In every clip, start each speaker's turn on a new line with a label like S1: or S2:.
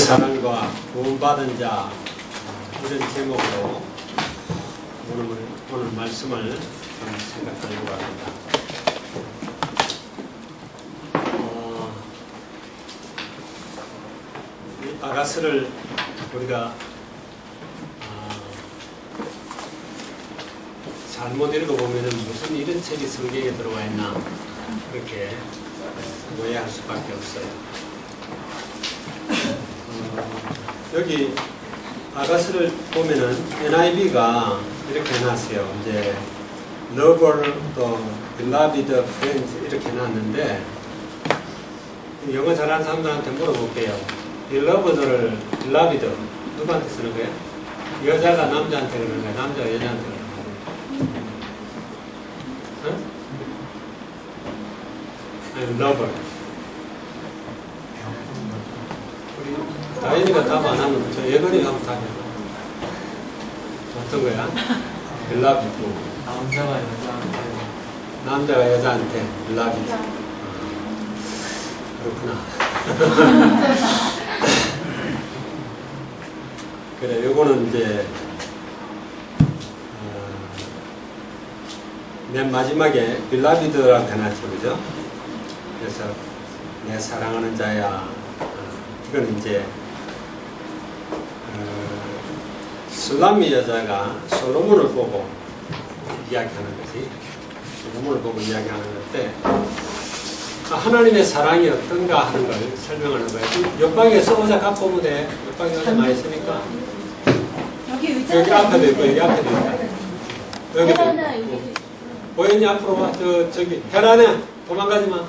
S1: 사랑과 구원받은 자 이런 제목으로 오늘 말씀을 좀 생각하려고 합니다. 이 아가스를 우리가 잘못 읽어보면 무슨 이런 책이 성경에 들어와 있나 그렇게 오해할 수밖에 없어요. 여기 아가스를 보면은 NIV가 이렇게 해놨어요. 이제 lover 또 beloved friend 이렇게 해놨는데 영어 잘하는 사람들한테 물어볼게요. beloved를 beloved 누구한테 쓰는 거예요? 여자가 남자한테 그러는 거예요? 남자가 여자한테 그러는 거예요? 응? 아니 lover. 다인이가 답 안 하면 저 예건이가 한번 답해봐. 어떤 거야? beloved. 남자가 여자한테 beloved. 그렇구나. 그래, 요거는 이제 맨 마지막에 beloved라고 해놨죠, 그죠? 그래서 내 사랑하는 자야. 이건 이제 술람미 여자가 솔로몬을 보고 이야기하는 거지. 솔로몬을 보고 이야기하는 건데 하나님의 사랑이 어떤가 하는 걸 설명하는 거예요. 옆방에서 의자 갖고 오면 돼. 옆방에 의자 많이 있으니까. 여기 앞에도 있고 여기 앞에도 있다. 여기도 있고. 보현이 앞으로 와. 저기 혜란아 도망가지 마.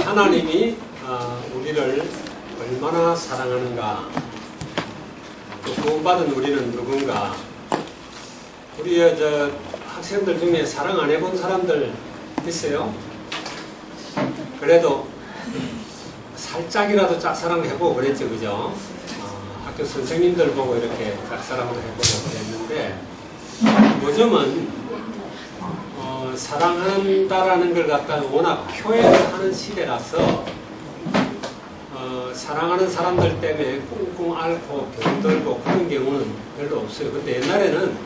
S1: 하나님이 우리를 얼마나 사랑하는가, 또 구원받은 우리는 누군가. 우리의 학생들 중에 사랑 안 해본 사람들 있어요? 그래도 살짝이라도 짝사랑해보고 그랬죠, 그죠? 학교 선생님들 보고 이렇게 짝사랑도 해보고 그랬는데 요즘은 사랑한다라는 걸 갖다가 워낙 표현을 하는 시대라서 사랑하는 사람들 때문에 꿍꿍 앓고 병들고 그런 경우는 별로 없어요. 근데 옛날에는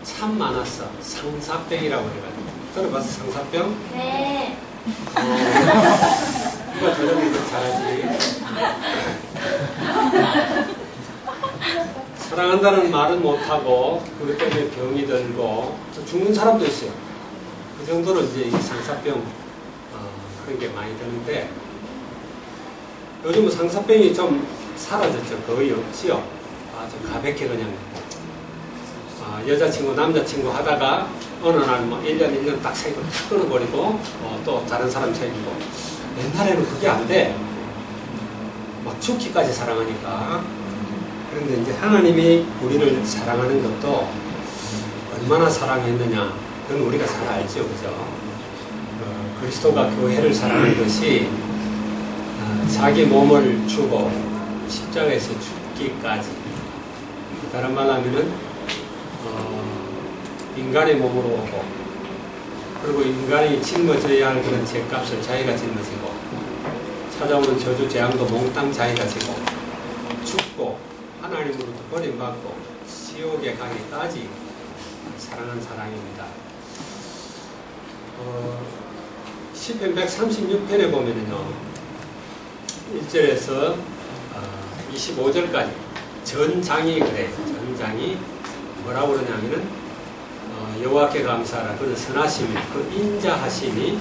S1: 참 많았어. 상사병이라고 해가지고. 들어봤어, 상사병?
S2: 네.
S1: 누가 저녁에 잘하지? 사랑한다는 말은 못하고 그것 때문에 병이 들고 죽는 사람도 있어요. 그 정도로 이제 이 상사병 그런 게 많이 드는데 요즘은 상사병이 좀 사라졌죠. 거의 없지요. 아주 가볍게 그냥 여자친구 남자친구 하다가 어느 날 뭐 1년 딱 사귀고 탁 끊어버리고 또 다른 사람 사귀고. 옛날에는 그게 안 돼. 막 죽기까지 사랑하니까. 그런데 이제 하나님이 우리를 사랑하는 것도 얼마나 사랑했느냐 그건 우리가 잘 알죠, 그죠? 그리스도가 교회를 사랑하는 것이 자기 몸을 주고 십자가에서 죽기까지. 다른 말로 하면은 인간의 몸으로 오고 그리고 인간이 짊어져야 할 그런 죄값을 자기가 짊어지고 찾아오는 저주 재앙도 몽땅 자기가 지고 죽고 하나님으로부터 버림받고 지옥에 가기까지 사랑한 사랑입니다. 시편 136편에 보면은요 1절에서 25절까지 전장이 그래요. 전장이 뭐라고 그러냐면은 여호와께 감사하라. 그는 선하심이 그 인자하심이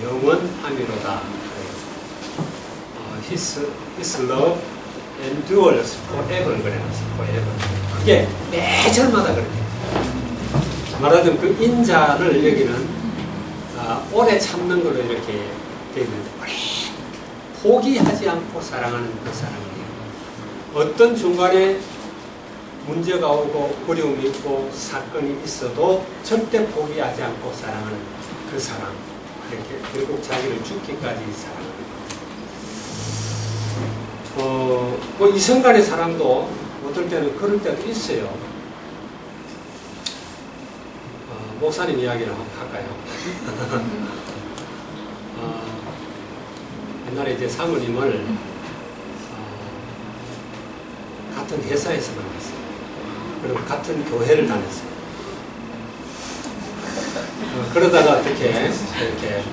S1: 영원하미로다. His love endures forever 그래놨어. forever. 그게 매절마다 그렇게. 말하자면 그 인자를 여기는 오래 참는 걸로 이렇게 되어 있는데 포기하지 않고 사랑하는 그 사랑이에요. 어떤 중간에 문제가 오고 어려움이 있고 사건이 있어도 절대 포기하지 않고 사랑하는 그 사랑. 이렇게 결국 자기를 죽기까지 사랑합니다. 뭐 이성 간의 사랑도 어떨 때는 그럴 때도 있어요. 목사님 이야기를 한번 할까요? 옛날에 이제 사모님을 같은 회사에서 만났어요. 그리고 같은 교회를 다녔어요. 그러다가 어떻게 이렇게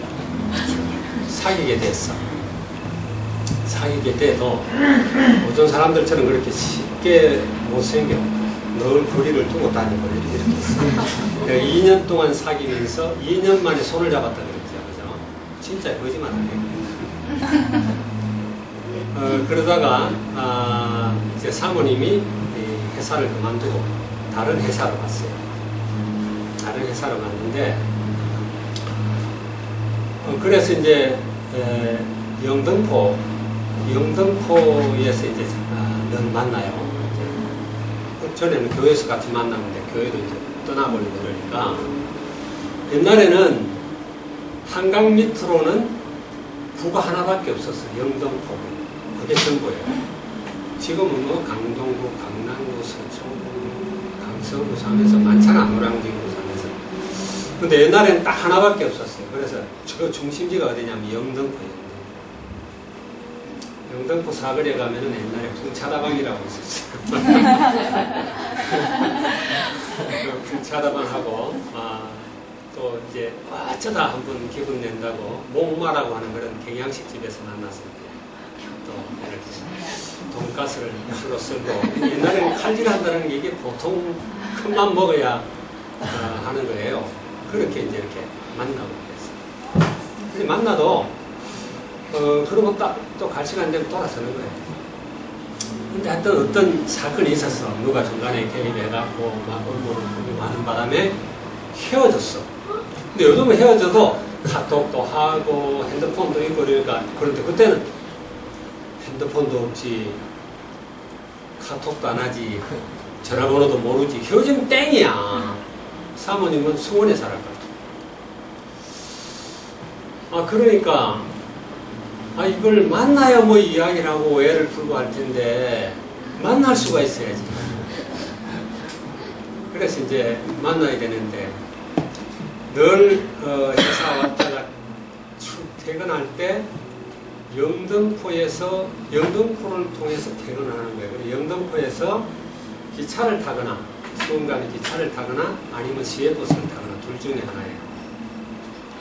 S1: 사귀게 됐어. 사귀게 돼도 어떤 사람들처럼 그렇게 쉽게 못생겨. 늘 거리를 두고 다니고 이렇게 했어. 2년 동안 사귀면서 2년 만에 손을 잡았다 그랬죠. 그죠? 진짜 거짓말 안 해요. 그러다가 이제 사모님이 이 회사를 그만두고 다른 회사로 갔어요. 다른 회사로 갔는데 그래서 이제 영등포에서 이제 늘 만나요. 전에는 교회에서 같이 만났는데 교회도 이제 떠나버리고 그러니까 옛날에는 한강 밑으로는 구가 하나밖에 없었어요. 영등포. 그게 전부예요. 지금은 뭐 강동구, 강남구, 서초구, 강서구 산에서 많잖아. 노량진구 산에서. 근데 옛날에는 딱 하나밖에 없었어요. 그래서 그 중심지가 어디냐면 영등포예요. 영등포 사거리에 가면은 옛날에 풍차다방이라고 있었어요. 풍차다방하고 또 이제 어쩌다 한번 기분 낸다고 목마라고 하는 그런 경양식 집에서 만났습니다. 또 이렇게 돈가스를 주로 쓰고 옛날에는 칼질한다는 게 이게 보통 큰맘 먹어야 하는 거예요. 그렇게 이제 이렇게 만나고 그랬어요. 근데 만나도 그러고 또 갈 시간 되면 돌아서는 거예요. 근데 하여튼 어떤 사건이 있었어. 누가 중간에 개입해갖고 막 얼굴을 하는 바람에 헤어졌어. 근데 요즘은 헤어져도 카톡도 하고 핸드폰도 있고 그러니까 그런데 그때는 핸드폰도 없지 카톡도 안 하지 전화번호도 모르지 헤어지면 땡이야. 사모님은 수원에 살았거든. 그러니까 이걸 만나야 뭐 이야기를 하고 오해를 풀고 할 텐데 만날 수가 있어야지. 그래서 이제 만나야 되는데 늘 회사 왔다가 퇴근할 때 영등포를 통해서 퇴근하는 거예요. 그래서 영등포에서 기차를 타거나 수원간에 기차를 타거나 아니면 시외버스를 타거나 둘 중에 하나예요.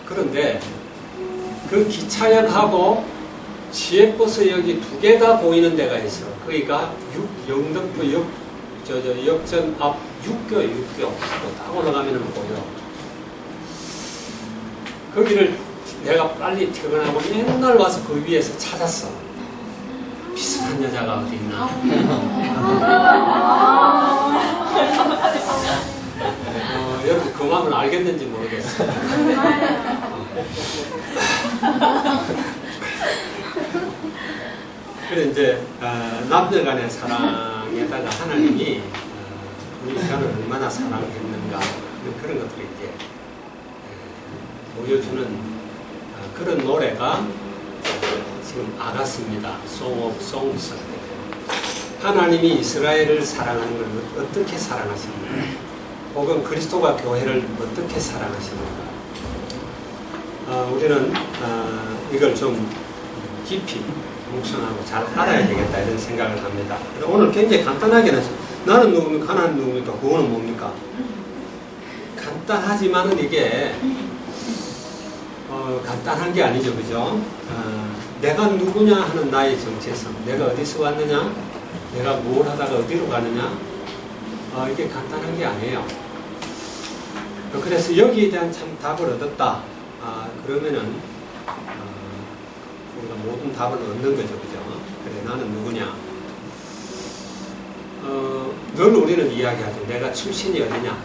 S1: 그런데 그 기차역하고 시외버스역이 두 개 다 보이는 데가 있어. 거기가 영등포 역전 앞 육교 딱 올라가면 보여. 거기를 내가 빨리 퇴근하고 맨날 와서 그 위에서 찾았어. 비슷한 여자가 어디 있나. 여러분 그 마음을 알겠는지 모르겠어. 그래 이제 남녀간의 사랑에다가 하나님이 우리 인간을 얼마나 사랑했는가 그런 것들을 이제 보여주는 그런 노래가 지금 아가스입니다. Song of Songs. 하나님이 이스라엘을 사랑하는 걸 어떻게 사랑하십니까? 혹은 그리스도가 교회를 어떻게 사랑하십니까? 우리는 이걸 좀 깊이 묵상하고 잘 알아야 되겠다 이런 생각을 합니다. 오늘 굉장히 간단하게는 나는 누굽니까? 하나는 누굽니까? 그거는 뭡니까? 간단하지만은 이게 간단한 게 아니죠, 그죠? 내가 누구냐 하는 나의 정체성, 내가 어디서 왔느냐, 내가 뭘 하다가 어디로 가느냐, 이게 간단한 게 아니에요. 그래서 여기에 대한 참 답을 얻었다. 그러면은 우리가 모든 답을 얻는 거죠, 그죠? 그래, 나는 누구냐? 늘 우리는 이야기하죠. 내가 출신이 어디냐?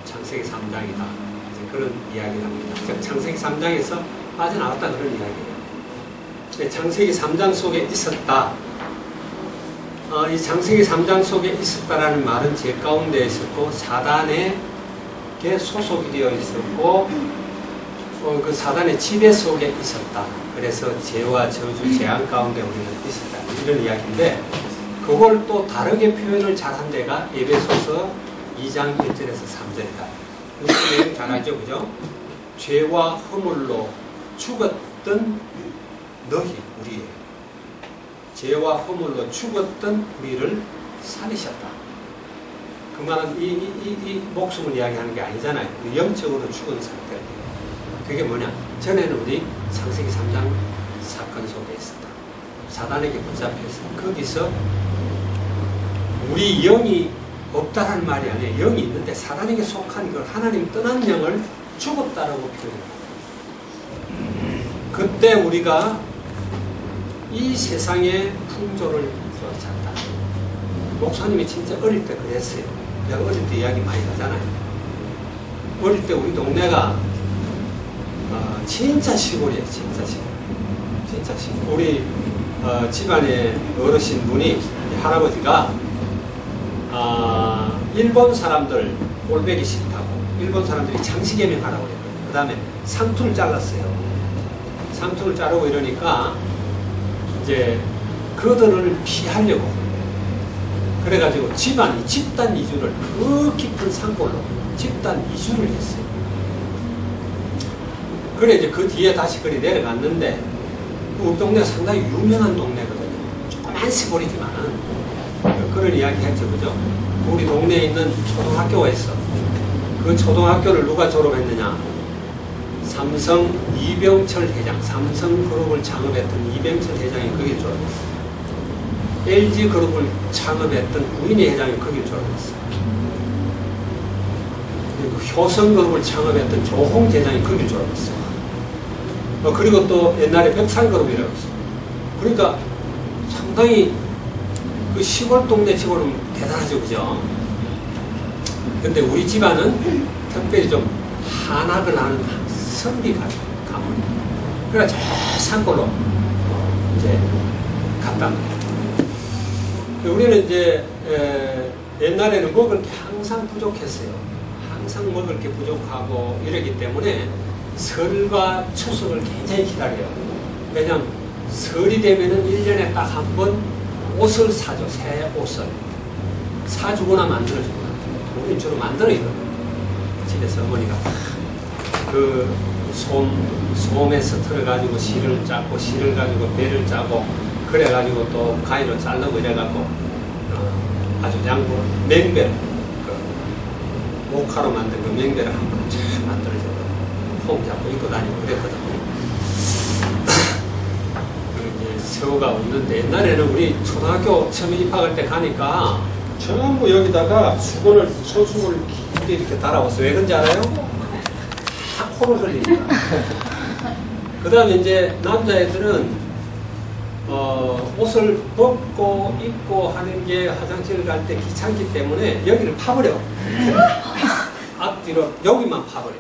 S1: 창세기 3장이다. 그런 이야기를 합니다. 즉 창세기 3장에서 빠져나왔다 그런 이야기예요. 창세기 3장 속에 있었다. 이 창세기 3장 속에 있었다라는 말은 죄 가운데 있었고 사단에게 소속이 되어 있었고 그 사단의 지배 속에 있었다. 그래서 죄와 저주, 재앙 가운데 우리는 있었다. 이런 이야기인데 그걸 또 다르게 표현을 잘한 데가 에베소서 2장 1절에서 3절이다. 무슨 내용 잘 알죠, 그죠? 죄와 허물로 죽었던 너희 우리의 죄와 허물로 죽었던 우리를 살리셨다. 그 말은 이 목숨을 이야기하는 게 아니잖아요. 영적으로 죽은 상태예요. 그게 뭐냐? 전에는 우리 창세기 3장 사건 속에 있었다. 사단에게 붙잡혀 있었다. 거기서 우리 영이 없다라는 말이 아니에요. 영이 있는데 사단에게 속한 그 하나님 떠난 영을 죽었다라고 표현합니다. 그때 우리가 이 세상의 풍조를 쫓았다. 목사님이 진짜 어릴 때 그랬어요. 내가 어릴 때 이야기 많이 하잖아요. 어릴 때 우리 동네가 진짜 시골이에요. 진짜 시골. 진짜 시골. 우리 집안의 어르신 분이 할아버지가 일본 사람들 꼴배기 싫다고 일본 사람들이 장시개명 하라고 해요. 그 다음에 상투를 잘랐어요. 상투를 자르고 이러니까 이제 그들을 피하려고 그래가지고 집단 이주를 그 깊은 산골로 집단 이주를 했어요. 그래 이제 그 뒤에 다시 그리 내려갔는데 우리 동네가 상당히 유명한 동네거든요. 조그만 시골이지만은 그런 이야기 했죠, 그죠? 우리 동네에 있는 초등학교가 있어. 그 초등학교를 누가 졸업했느냐? 삼성 이병철 회장, 삼성그룹을 창업했던 이병철 회장이 거길 졸업했어. LG그룹을 창업했던 구인희 회장이 거길 졸업했어. 그리고 효성그룹을 창업했던 조홍 회장이 거길 졸업했어. 그리고 또 옛날에 벽산그룹이라고 있어. 그러니까 상당히 그 시골 동네 치고는 대단하죠, 그죠? 근데 우리 집안은 특별히 좀 한학을 하는 선비 가문. 그래 저 산골로 이제 갔다. 우리는 이제 옛날에는 먹을 게 항상 부족했어요. 항상 먹을 게 부족하고 이러기 때문에 설과 추석을 굉장히 기다려요. 왜냐면 설이 되면은 1년에 딱 한 번 옷을 사줘. 새 옷을 사주거나 만들어주거나 우리는 주로 만들어요. 집에서 어머니가 그 솜에서 틀어가지고 실을 짜고 실을 가지고 배를 짜고 그래가지고 또 가위로 자르고 이래갖고 아주 양보 맹배를 그 목화로 만든 그 맹배를 한 번 쫙 만들어줘요. 폼 잡고 입고 다니고 그랬거든요. 그리고 이제 새우가 없는데 옛날에는 우리 초등학교 처음 입학할 때 가니까 전부 여기다가 소수건을 길게 이렇게 달아왔어요. 왜 그런지 알아요? 다 코를 흘리니까. 그 다음에 이제 남자애들은 옷을 벗고 입고 하는 게 화장실 갈 때 귀찮기 때문에 여기를 파버려. 앞뒤로 여기만 파버려.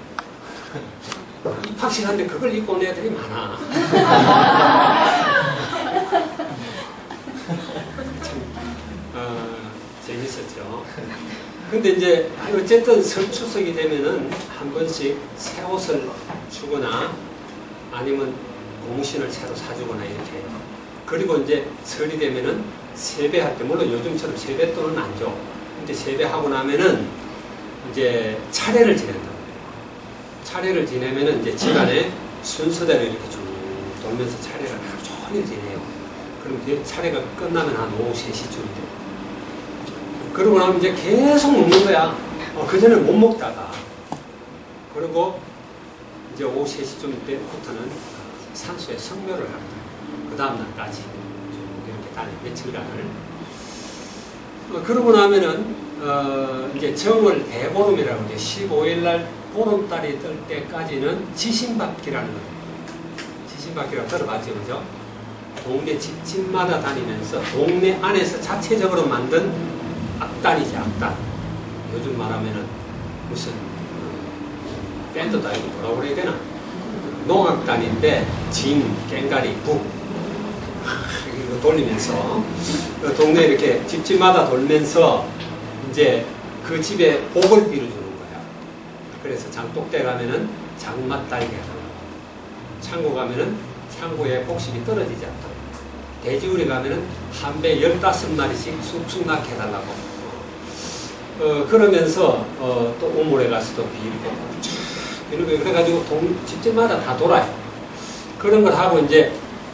S1: 입학식한데 그걸 입고 온 애들이 많아. 재밌었죠. 근데 이제 어쨌든 설추석이 되면은 한 번씩 새 옷을 주거나 아니면 공신을 새로 사주거나 이렇게 해요. 그리고 이제 설이 되면은 세배할 때, 물론 요즘처럼 세뱃돈은 안 줘. 근데 세배하고 나면은 이제 차례를 지낸다고. 차례를 지내면은 이제 집안에 순서대로 이렇게 쭉 돌면서 차례를 하루 종일 지내요. 그럼 차례가 끝나면 한 오후 3시쯤 돼요. 그러고 나면 이제 계속 먹는 거야. 그전에 못 먹다가. 그리고 이제 오후 3시쯤 때부터는 산소에 성묘를 합니다. 그 다음날까지 이렇게 다니 며칠간을. 그러고 나면은 이제 정월 대보름이라고 이제 15일날 보름달이 뜰 때까지는 지신받기라는 거예요. 지신받기라고 들어봤죠, 그죠? 동네 집집마다 다니면서 동네 안에서 자체적으로 만든 악단이지, 악단. 요즘 말하면은 무슨 밴드도 아니고 뭐라고 그래야 되나? 농악단인데 진, 깽가리, 북 이거 돌리면서 동네 이렇게 집집마다 돌면서 이제 그 집에 복을 빌어주는 거야. 그래서 장독대 가면은 장맛 달게 하더라고. 창고 가면은 창고에 복식이 떨어지지 않도록. 돼지우리 가면은 한 배 15마리씩 쑥쑥 낳게 해달라고. 그러면서 또 우물에 가서도 빌고 그래가지고 집집마다 다 돌아요. 그런 걸 하고 이제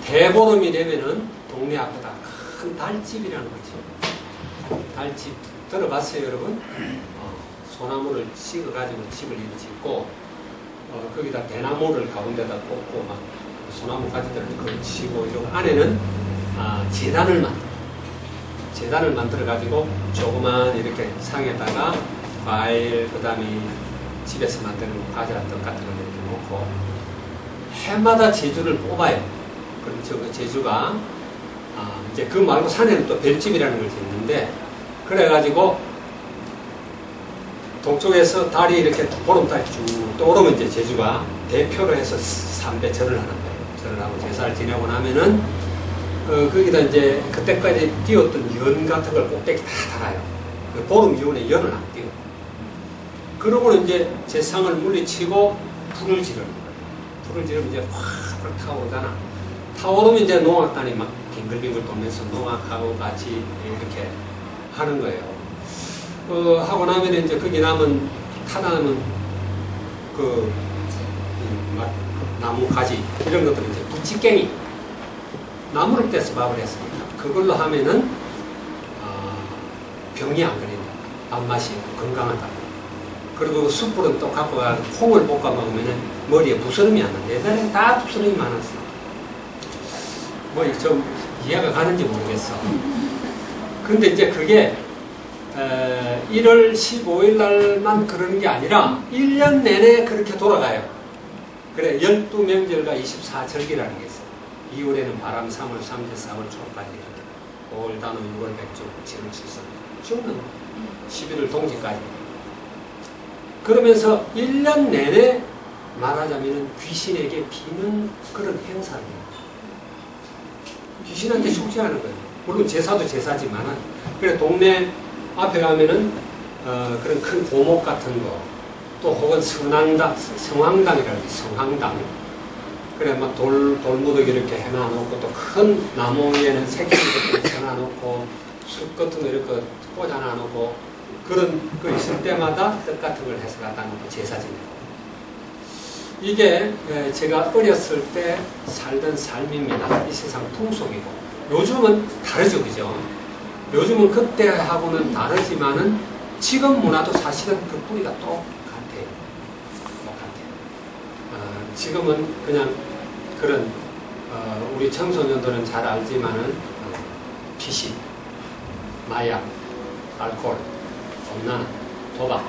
S1: 대보름이 되면은 동네 앞에다 큰 달집이라는 거죠. 달집 들어봤어요, 여러분? 소나무를 찍어가지고 집을 짓고 거기다 대나무를 가운데다 꽂고 막 소나무 가지들을 걸치고 이러고 안에는 재단을 만들어가지고 조그만 이렇게 상에다가 과일, 그 다음에 집에서 만드는 과자 떡 같은 걸 이렇게 놓고 해마다 제주를 뽑아요. 그럼 그 제주가 이제 그 말고 산에는 또 별집이라는 걸 짓는데 그래가지고 동쪽에서 달이 이렇게 보름달이 쭉 떠오르면 이제 제주가 대표로 해서 3배 절을 하는 거예요. 절을 하고 제사를 지내고 나면은 거기다 이제 그때까지 띄웠던 연 같은 걸 꼭대기 다 달아요. 그 보름 이후에 연을 안 띄워. 그러고는 이제 제상을 물리치고 불을 지르는 거예요. 불을 지르면 이제 확 타오르잖아. 타오르면 이제 농악단이 막 빙글빙글 돌면서 농악하고 같이 이렇게 하는 거예요. 하고 나면 이제 거기 남은 타남은 나무 가지 이런 것들은 이제 부찌깽이 나무를 떼서 밥을 했으니까 그걸로 하면은 병이 안 걸린다. 밥맛이 건강하다. 그리고 숯불은 또 갖고 가서 콩을 볶아 먹으면은 머리에 부스럼이 안 난다. 옛날에는 다 부스럼이 많았어. 뭐 좀 이해가 가는지 모르겠어. 근데 이제 그게 1월 15일 날만 그러는 게 아니라 1년 내내 그렇게 돌아가요. 그래 12명절과 24절기라는 게 있어요. 2월에는 바람, 3월, 3절, 4월 초까지 5월 단오, 6월 백조, 7월 칠성 죽는 11월 동지까지. 그러면서 1년 내내 말하자면 귀신에게 비는 그런 행사를 해요. 귀신한테 축제하는 거예요. 물론 제사도 제사지만은 그래 동네 앞에 가면은 그런 큰 고목 같은 거, 또 혹은 성황당이라고 해요. 성황당. 그래 막 돌무더기 이렇게 해놔놓고 또 큰 나무 위에는 새끼를 이렇게 해놔놓고 숲 같은 거 이렇게 꽂아놔놓고 그런 거 있을 때마다 떡 같은 걸 해서 갖다 놓고 제사 지내고. 이게 제가 어렸을 때 살던 삶입니다. 이 세상 풍속이고. 요즘은 다르죠, 그죠? 요즘은 그때하고는 다르지만은 지금 문화도 사실은 그 뿌리가 똑같아요. 지금은 그냥 그런 우리 청소년들은 잘 알지만은 피신, 마약, 알코올, 음란, 도박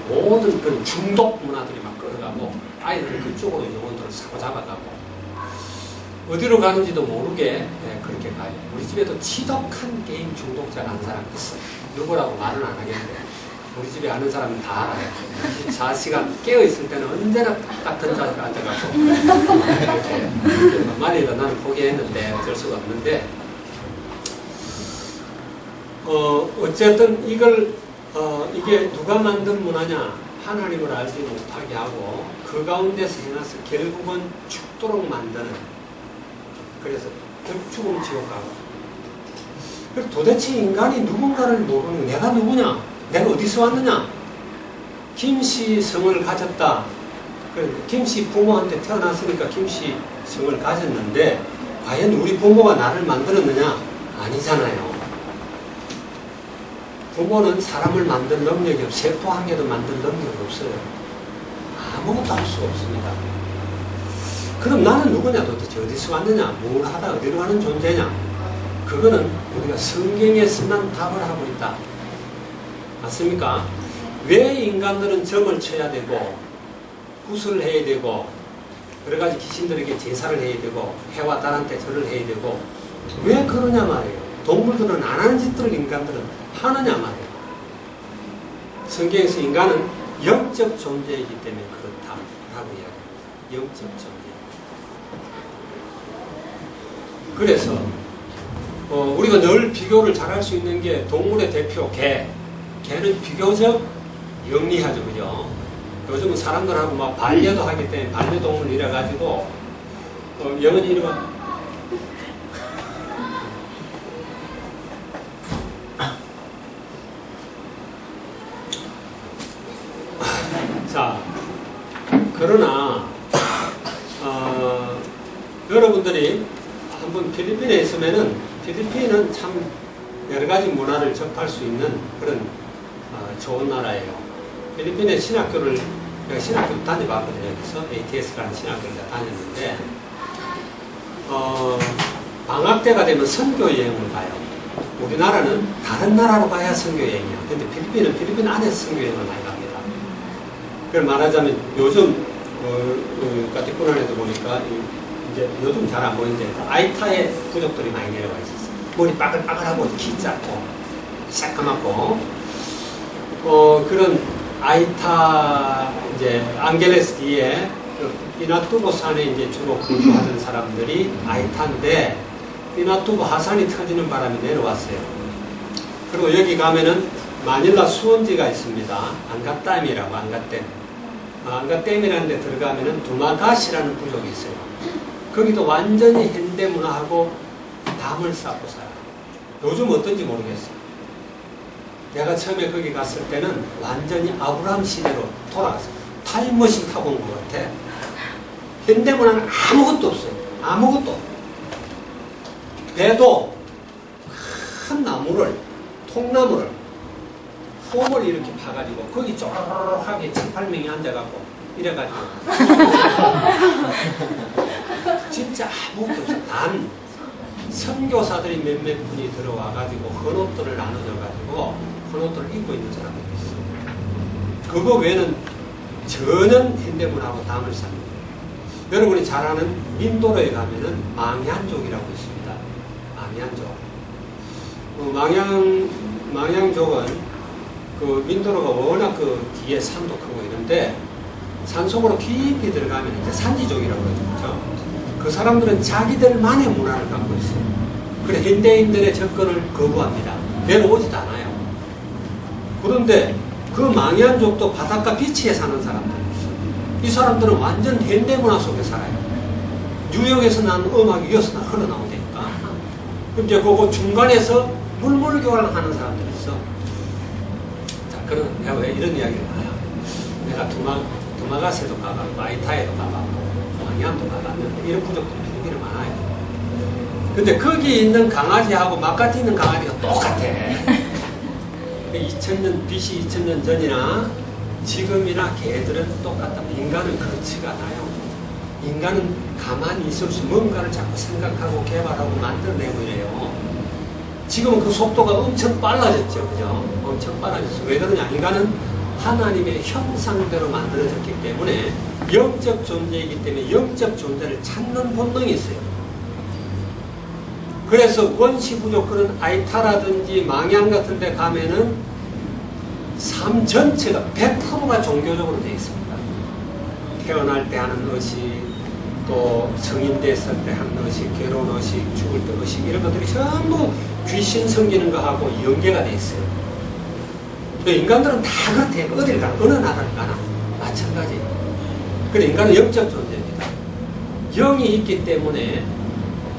S1: 모든 그런 중독 문화들이 막 끌어가고 아이들은 그쪽으로 영혼들을 사로잡아가고 어디로 가는지도 모르게 그렇게 가요. 우리 집에도 지독한 게임 중독자가 한 사람 있어. 누구라고 말은 안 하겠는데 우리 집에 아는 사람은 다 알아요. 자식가 깨어있을 때는 언제나 똑같은 자세로 앉아가고 이렇게 말이다 나는 포기했는데 어쩔 수가 없는데 어쨌든 이게 누가 만든 문화냐 하나님을 알지 못하게 하고 그 가운데서 해놔서 결국은 죽도록 만드는 그래서 죽으면 지옥 가고 그래서 도대체 인간이 누군가를 모르는 내가 누구냐 내가 어디서 왔느냐 김씨 성을 가졌다 김씨 부모한테 태어났으니까 김씨 성을 가졌는데 과연 우리 부모가 나를 만들었느냐 아니잖아요. 부모는 사람을 만들 능력이 없어요. 세포 한 개도 만들 능력이 없어요. 아무것도 할 수가 없습니다. 그럼 나는 누구냐 도대체 어디서 왔느냐 뭘 하다 어디로 가는 존재냐 그거는 우리가 성경에서만 답을 하고 있다. 맞습니까? 왜 인간들은 점을 쳐야 되고 구슬을 해야 되고 여러 가지 귀신들에게 제사를 해야 되고 해와 달한테 절을 해야 되고 왜 그러냐 말이에요. 동물들은 안 하는 짓들을 인간들은 하느냐 말이에요. 성경에서 인간은 영적 존재이기 때문에 그렇다라고 이야기해요. 영적 존재. 그래서 우리가 늘 비교를 잘 할 수 있는 게 동물의 대표 개. 개는 비교적 영리하죠, 그죠? 요즘은 사람들하고 막 반려도 하기 때문에 반려동물 이래가지고 영원히 이러면 자 그러나 여러분들이 한번 한번 필리핀에 있으면은 필리핀은 참 여러 가지 문화를 접할 수 있는 그런 좋은 나라예요. 필리핀에 신학교를 내가 신학교 다녀봤거든요. 여기서 ATS라는 신학교를 다녔는데 방학 때가 되면 선교 여행을 가요. 우리나라는 다른 나라로 가야 선교 여행이야. 근데 필리핀은 필리핀 안에서 선교 여행을 많이 갑니다. 그걸 말하자면 요즘 까티쿠난에도 보니까 이제 요즘 잘 안 보이는데 아이타의 부족들이 많이 내려와 있었어요. 머리 빠글빠글하고 키 작고 새까맣고 그런 아이타 이제 앙겔레스 뒤에 피나투보 산에 이제 주로 거주하던 사람들이 아이타인데 피나투보 하산이 터지는 바람에 내려왔어요. 그리고 여기 가면은 마닐라 수원지가 있습니다. 앙가댐이라고 앙가댐. 앙가댐이라는 데 들어가면은 두마가시라는 부족이 있어요. 거기도 완전히 현대문화하고 담을 쌓고 살아요. 요즘 어떤지 모르겠어요. 내가 처음에 거기 갔을 때는 완전히 아브라함 시대로 돌아갔어요. 타임머신 타고 온 것 같아. 현대문화는 아무것도 없어요. 아무것도. 배도 큰 나무를, 통나무를, 홈을 이렇게 파가지고 거기 쪼르르하게 7, 8명이 앉아갖고 이래가지고 진짜 아무것도 없어요. 단 선교사들이 몇몇 분이 들어와가지고 헌옷들을 나눠줘가지고 헌옷들을 입고 있는 사람들이 있어요. 그거 외에는 전혀 현대문화하고 담을 쌉니다. 여러분이 잘 아는 민도로에 가면은 망얀족이라고 있습니다. 망얀족. 망양족은 그 민도로가 워낙 그 뒤에 산도 크고 이런데 산속으로 깊이 들어가면 이제 산지족이라고 그러죠. 그 사람들은 자기들만의 문화를 갖고 있어요. 그래 현대인들의 접근을 거부합니다. 내려오지도 않아요. 그런데 그 망얀족도 바닷가 비치에 사는 사람들이 있어요. 이 사람들은 완전 현대문화 속에 살아요. 뉴욕에서 난 음악이 여기서 흘러나오니까. 그럼 이제 그거 중간에서 물물교환하는 사람들이 있어. 자, 그럼 내가 왜 이런 이야기를 해요? 내가 두마가세도 가봤고 아이타에도 가봤고 망얀도 가봤는데 이런 부족들이 필리핀에 많아요. 근데 거기 있는 강아지하고 바깥에 있는 강아지가 똑같아. 2000년, BC 2000년 전이나 지금이나 개들은 똑같다. 인간은 그렇지가 않아요. 인간은 가만히 있을 수 뭔가를 자꾸 생각하고 개발하고 만들어내고 이래요. 지금은 그 속도가 엄청 빨라졌죠. 그죠? 엄청 빨라졌어. 왜 그러냐? 인간은 하나님의 형상대로 만들어졌기 때문에 영적 존재이기 때문에 영적 존재를 찾는 본능이 있어요. 그래서 원시부족 그런 아이타라든지 망양 같은 데 가면은 삶 전체가 100%가 종교적으로 되어 있습니다. 태어날 때 하는 의식, 또 성인 됐을 때 하는 의식, 결혼 의식, 죽을 때 의식 이런 것들이 전부 귀신 섬기는 거하고 연계가 되어 있어요. 인간들은 다 그렇대요. 어딜 가나, 어느 나라를 가나 마찬가지. 그래 인간은 영적 존재입니다. 영이 있기 때문에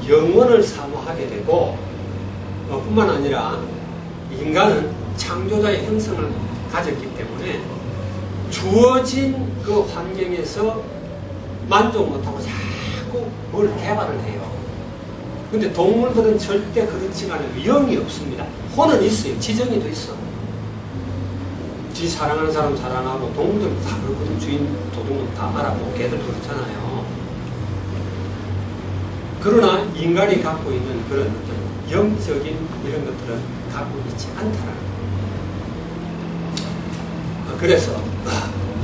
S1: 영원을 사모하게 되고 뿐만 아니라 인간은 창조자의 형성을 가졌기 때문에 주어진 그 환경에서 만족 못하고 자꾸 뭘 개발을 해요. 근데 동물들은 절대 그렇지가 않아요. 영이 없습니다. 혼은 있어요. 지정이도 있어. 지 사랑하는 사람 사랑하고 동물들은 다 그렇거든. 주인 도둑은 다 알아보고 걔들 그렇잖아요. 그러나 인간이 갖고 있는 그런 어떤 영적인 이런 것들은 갖고 있지 않다라는 거예요. 그래서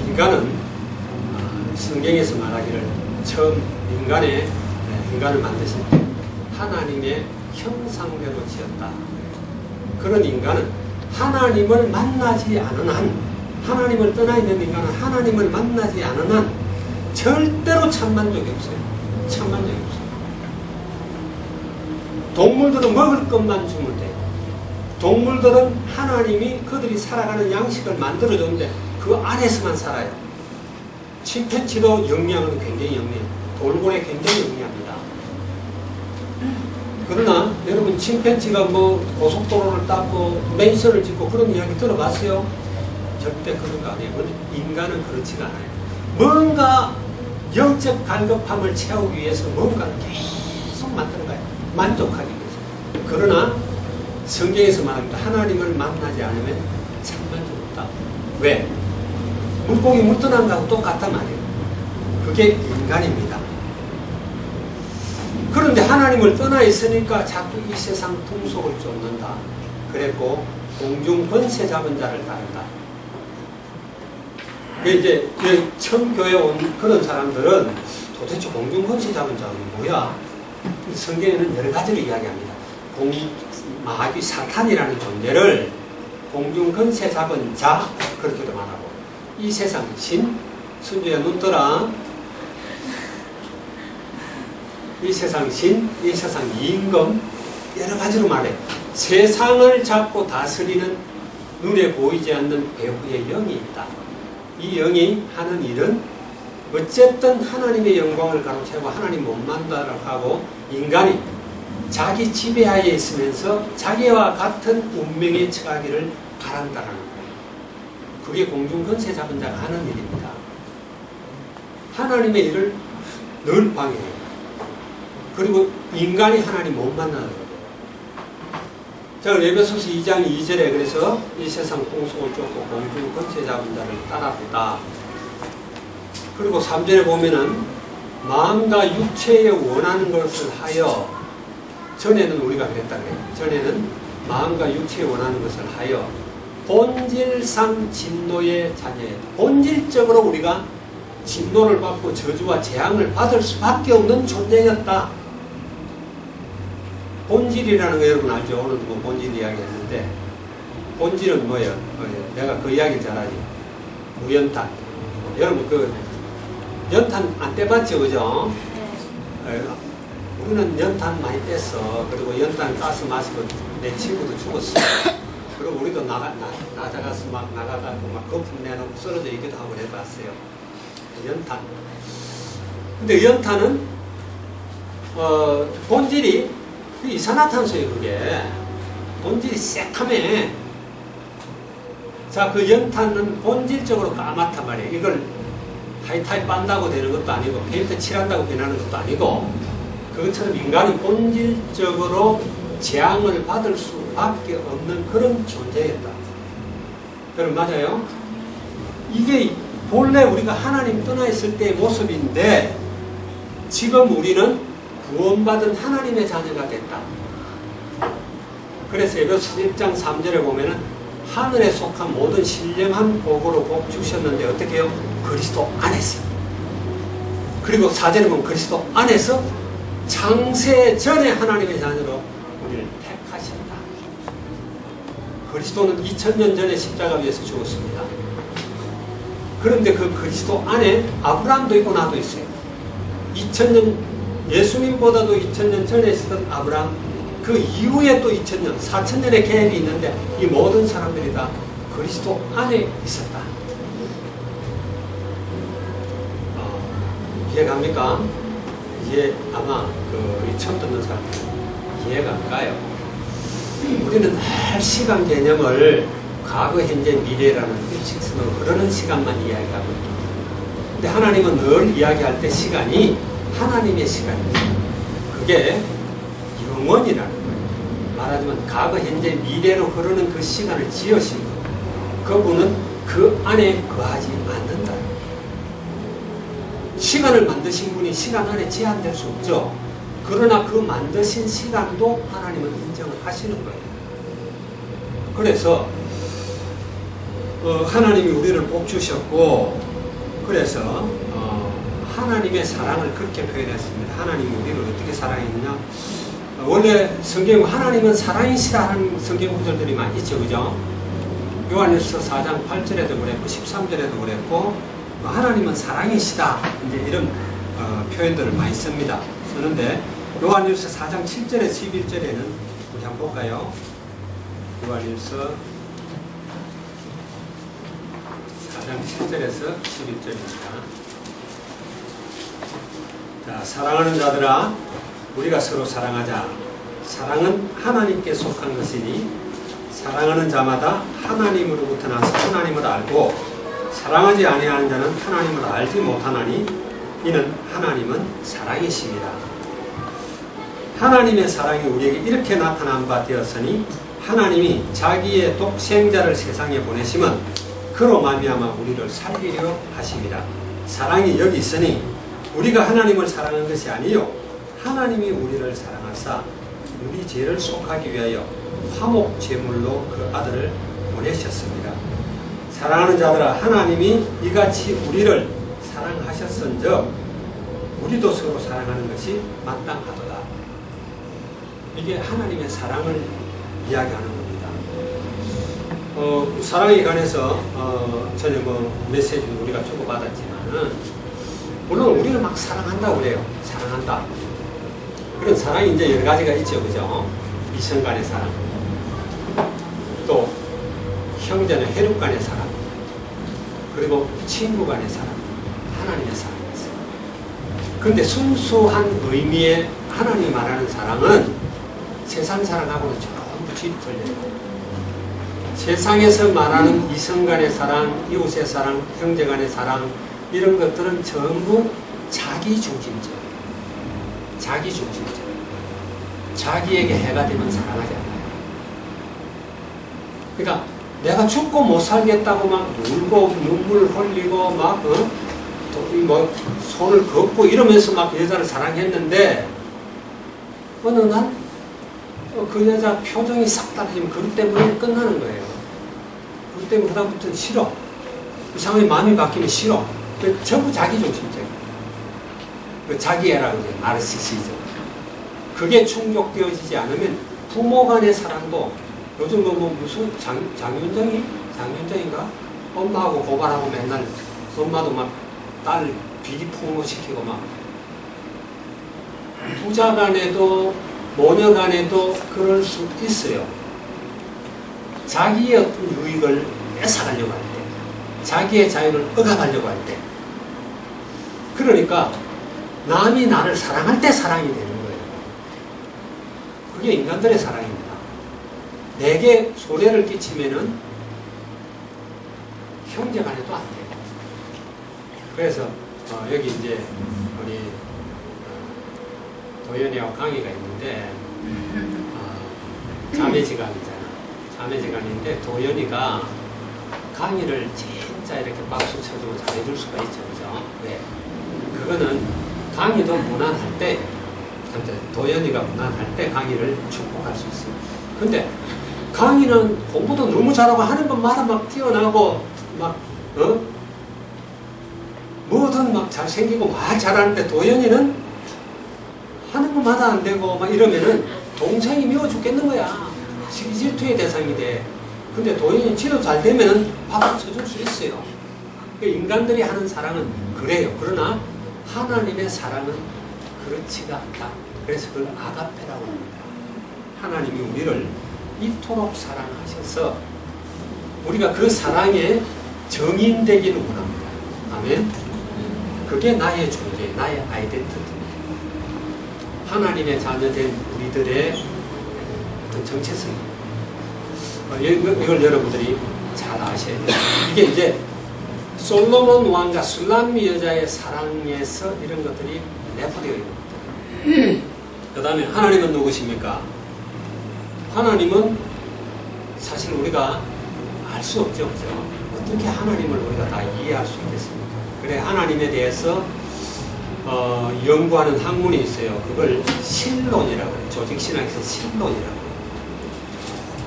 S1: 인간은 성경에서 말하기를 처음 인간을 만드실 때 하나님의 형상대로 지었다. 그런 인간은 하나님을 만나지 않은 한, 하나님을 떠나 있는 인간은 하나님을 만나지 않은 한 절대로 참만족이 없어요. 참만족이 없어요. 동물들은 먹을 것만 주면 돼요. 동물들은 하나님이 그들이 살아가는 양식을 만들어줬는데 그 안에서만 살아요. 침팬지도 영리하면 굉장히 영리해요. 돌고래 굉장히 영리합니다. 그러나 여러분 침팬지가 뭐 고속도로를 닦고 맨션을 짓고 그런 이야기 들어봤어요? 절대 그런 거 아니에요. 인간은 그렇지가 않아요. 뭔가 영적 갈급함을 채우기 위해서 뭔가를 계속 만들어가요. 만족하기 위해서. 그러나 성경에서 말합니다. 하나님을 만나지 않으면 참 만족 없다. 왜? 물고기 물 떠난 거하고 똑같단 말이에요. 그게 인간입니다. 그런데 하나님을 떠나 있으니까 자꾸 이 세상 풍속을 쫓는다. 그랬고 공중 권세 잡은 자를 따른다. 이제 처음 교회에 온 그런 사람들은 도대체 공중 권세 잡은 자는 뭐야? 성경에는 여러 가지를 이야기합니다. 마귀 사탄이라는 존재를 공중 권세 잡은 자 그렇게도 말하고, 이 세상 신, 순주야 눈 떠라. 이 세상 신, 이 세상 임금, 여러 가지로 말해. 세상을 잡고 다스리는 눈에 보이지 않는 배후의 영이 있다. 이 영이 하는 일은 어쨌든 하나님의 영광을 가로채고 하나님 못 만나라고 하고, 인간이 자기 지배하에 있으면서 자기와 같은 운명에 처하기를 바란다는 거예요. 그게 공중권세 잡은 자가 하는 일입니다. 하나님의 일을 늘 방해해요. 그리고 인간이 하나님 못 만나는 거예요. 자, 에베소서 2장 2절에 그래서 이 세상 풍속을 쫓고 공중권세 잡은 자를 따라보다. 그리고 3절에 보면은 마음과 육체에 원하는 것을 하여, 전에는 우리가 그랬다 그래요. 전에는 마음과 육체에 원하는 것을 하여 본질상 진노의 자녀였다. 본질적으로 우리가 진노를 받고 저주와 재앙을 받을 수밖에 없는 존재였다. 본질이라는 거 여러분 알죠? 오늘도 뭐 본질 이야기 했는데, 본질은 뭐예요? 내가 그 이야기를 잘 알지. 무연탄. 여러분 그 연탄 안 떼봤죠? 그죠? 우리는 연탄 많이 뗐어. 그리고 연탄 가스 마시고 내 친구도 죽었어. 그리고 우리도 나가서 막 나가가지고 막 거품 내놓고 쓰러져 있기도 하고 해봤어요. 연탄. 근데 연탄은 본질이 이산화탄소예요. 그게 본질이 새카매. 자, 그 연탄은 본질적으로 까맣단 말이에요. 이걸 하이타이 빤다고 되는 것도 아니고 페인트 칠한다고 변하는 것도 아니고, 그것처럼 인간은 본질적으로 재앙을 받을 수밖에 없는 그런 존재였다. 여러분 맞아요? 이게 본래 우리가 하나님 떠나 있을 때의 모습인데, 지금 우리는 구원받은 하나님의 자녀가 됐다. 그래서 에베소서 1장 3절에 보면은 하늘에 속한 모든 신령한 복으로 복 주셨는데 어떻게 해요? 그리스도 안에서. 그리고 4절에 보면 그리스도 안에서 창세 전에 하나님의 자녀로 우리를 택하셨다. 그리스도는 2000년 전에 십자가 위에서 죽었습니다. 그런데 그 그리스도 안에 아브라함도 있고 나도 있어요. 2000년, 예수님보다도 2000년 전에 있었던 아브라함, 그 이후에 또 2000년, 4000년의 갭이 있는데 이 모든 사람들이 다 그리스도 안에 있었다. 이해갑니까? 이해, 아마 처음 듣는 사람들 이해가 안 가요. 우리는 늘 시간 개념을 과거, 현재, 미래라는 일직선으로 그러는 시간만 이야기하고 있다. 근데 하나님은 늘 이야기할 때 시간이 하나님의 시간입니다. 그게 영원이라는 거예요. 말하자면 과거, 현재, 미래로 흐르는 그 시간을 지으신 분, 그분은 그 안에 거하지 않는다. 시간을 만드신 분이 시간 안에 제한될 수 없죠. 그러나 그 만드신 시간도 하나님은 인정을 하시는 거예요. 그래서 하나님이 우리를 복 주셨고, 그래서 하나님의 사랑을 그렇게 표현했습니다. 하나님이 우리를 어떻게 사랑했느냐? 원래 성경 하나님은 사랑이시라 하는 성경 구절들이 많이 있죠, 그죠? 요한일서 4장 8절에도 그랬고 13절에도 그랬고, 하나님은 사랑이시다, 이제 이런 표현들을 많이 씁니다. 쓰는데 요한일서 4장 7절에 11절에는 우리 한번 볼까요? 요한일서 4장 7절에서 11절입니다. 자, 사랑하는 자들아, 우리가 서로 사랑하자. 사랑은 하나님께 속한 것이니 사랑하는 자마다 하나님으로부터 나서 하나님을 알고, 사랑하지 아니하는 자는 하나님을 알지 못하나니 이는 하나님은 사랑이십니다. 하나님의 사랑이 우리에게 이렇게 나타난 바 되었으니 하나님이 자기의 독생자를 세상에 보내시면 그로 말미암아 우리를 살리려 하심이라. 사랑이 여기 있으니 우리가 하나님을 사랑한 것이 아니요 하나님이 우리를 사랑하사 우리 죄를 속하기 위하여 화목 제물로 그 아들을 보내셨습니다. 사랑하는 자들아, 하나님이 이같이 우리를 사랑하셨은즉 우리도 서로 사랑하는 것이 마땅하도다. 이게 하나님의 사랑을 이야기하는 겁니다. 사랑에 관해서 전에 메시지도 우리가 주고받았지만은 물론 우리는 막 사랑한다고 그래요. 사랑한다. 그런 사랑이 이제 여러 가지가 있죠. 그죠? 이성 간의 사랑, 또 형제나 혈육 간의 사랑, 그리고 친구 간의 사랑, 하나님의 사랑이 있어요. 그런데 순수한 의미의 하나님이 말하는 사랑은 세상 사랑하고는 전부 질이 틀려요. 세상에서 말하는 이성 간의 사랑, 이웃의 사랑, 형제 간의 사랑, 이런 것들은 전부 자기 중심적. 자기 중심적. 자기에게 해가 되면 사랑하지 않아요. 그러니까 내가 죽고 못 살겠다고 막 울고 눈물 흘리고 막 손을 걷고 이러면서 막 그 여자를 사랑했는데 어느 날 그 여자 표정이 싹 달라지면 그것 때문에 끝나는 거예요. 그것 때문에 그다음부터는 싫어. 이 사람이 마음이 바뀌면 싫어. 전부 자기 중심적이에요. 자기애라고 해요. 나르시시즘. 그게 충족되어지지 않으면 부모 간의 사랑도 요즘 무슨 장윤정인가? 엄마하고 고발하고 맨날 엄마도 막 딸 비리 폭로시키고 막 부자 간에도 모녀 간에도 그럴 수 있어요. 자기의 어떤 유익을 뺏어가려고 할 때, 자기의 자유를 억압하려고 할 때, 그러니까 남이 나를 사랑할 때 사랑이 되는 거예요. 그게 인간들의 사랑입니다. 내게 손해를 끼치면은 형제 간에도 안 돼요. 그래서 여기 이제 우리 도연이하고 강의가 있는데 자매지간이잖아. 자매지간인데 도연이가 강의를 진짜 이렇게 박수 쳐주고 잘해줄 수가 있죠. 그죠? 왜? 그거는 강의도 무난할 때, 도연이가 무난할 때 강의를 축복할 수 있어요. 근데 강의는 공부도 너무 잘하고 하는 것마다 막 뛰어나고 막 뭐든 막 잘생기고 막 잘하는데 도연이는 하는 것마다 안 되고 막 이러면은 동생이 미워 죽겠는 거야. 질투의 대상이 돼. 근데 도연이 지도 잘 되면은 박수 쳐줄 수 있어요. 인간들이 하는 사랑은 그래요. 그러나 하나님의 사랑은 그렇지가 않다. 그래서 그걸 아가페라고 합니다. 하나님이 우리를 이토록 사랑하셔서 우리가 그 사랑에 정인되기를 원합니다. 아멘. 그게 나의 존재, 나의 아이덴티티입니다. 하나님의 자녀된 우리들의 어떤 정체성입니다. 이걸 여러분들이 잘 아셔야 돼요. 이게 이제 솔로몬 왕과 술람미 여자의 사랑에서 이런 것들이 내포되어 있는 것들. 그 다음에 하나님은 누구십니까? 하나님은 사실 우리가 알 수 없죠. 그죠? 어떻게 하나님을 우리가 다 이해할 수 있겠습니까? 그래, 하나님에 대해서 연구하는 학문이 있어요. 그걸 신론이라고 해요. 조직신학에서 신론이라고 해요.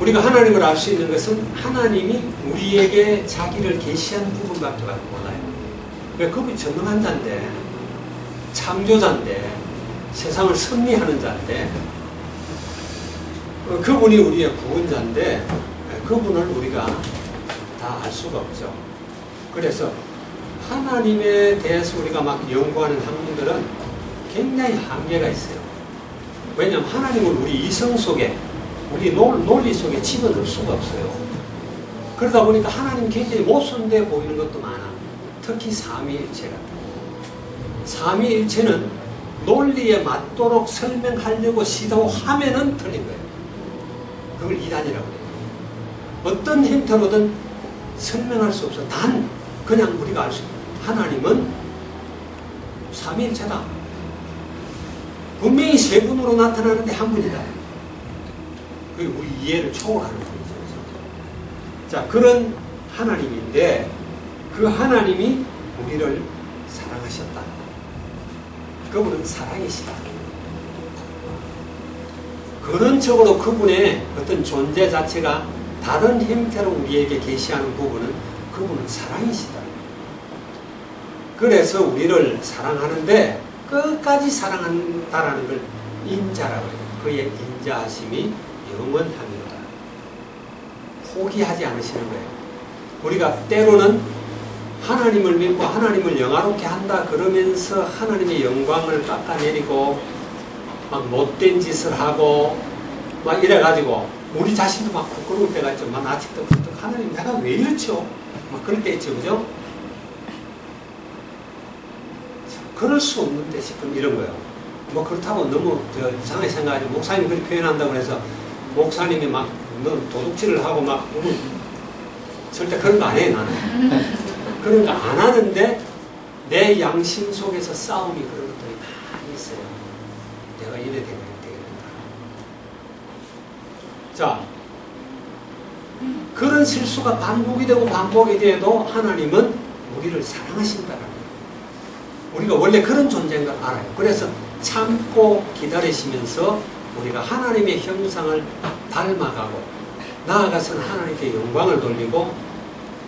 S1: 우리가 하나님을 알 수 있는 것은 하나님이 우리에게 자기를 계시한 부분밖에 몰라요. 왜? 그분이 전능한 자인데, 창조자인데, 세상을 섭리하는 자인데, 그분이 우리의 구원자인데, 그분을 우리가 다 알 수가 없죠. 그래서 하나님에 대해서 우리가 막 연구하는 학문들은 굉장히 한계가 있어요. 왜냐하면 하나님을 우리 이성 속에, 우리 논리 속에 집어넣을 수가 없어요. 그러다 보니까 하나님 굉장히 모순돼 보이는 것도 많아. 특히 삼위일체 같은 거. 삼위일체는 논리에 맞도록 설명하려고 시도하면은 틀린 거예요. 그걸 이단이라고 해요. 어떤 형태로든 설명할 수 없어. 단 그냥 우리가 알 수 있는 하나님은 삼위일체다. 분명히 세 분으로 나타나는데 한 분이다. 그게 우리 이해를 초월하는 분이죠. 자, 그런 하나님인데 그 하나님이 우리를 사랑하셨다. 그분은 사랑이시다. 그런 척으로 그분의 어떤 존재 자체가 다른 형태로 우리에게 계시하는 부분은 그분은 사랑이시다. 그래서 우리를 사랑하는데 끝까지 사랑한다라는 걸 인자라고 해요. 그의 인자하심이 영원합니다. 포기하지 않으시는 거예요. 우리가 때로는 하나님을 믿고 하나님을 영화롭게 한다 그러면서 하나님의 영광을 깎아내리고 막 못된 짓을 하고 막 이래가지고 우리 자신도 막 부끄러울 때가 있죠. 막 아직도 하나님 내가 왜 이렇죠? 막 그럴 때 있죠. 그죠? 그럴 수 없는데 싶은 이런 거예요. 뭐 그렇다고 너무 이상하게 생각하지. 목사님이 그렇게 표현한다고 해서 목사님이 막 도둑질을 하고 막 절대 그런 거 안 해요. 나는 그런 거 안 하는데 내 양심 속에서 싸움이 그런 것들이 많이 있어요. 내가 이래 되면 되겠다. 자, 그런 실수가 반복이 되고 반복이 돼도 하나님은 우리를 사랑하신다라는 거예요. 우리가 원래 그런 존재인 걸 알아요. 그래서 참고 기다리시면서 우리가 하나님의 형상을 닮아가고 나아가서는 하나님께 영광을 돌리고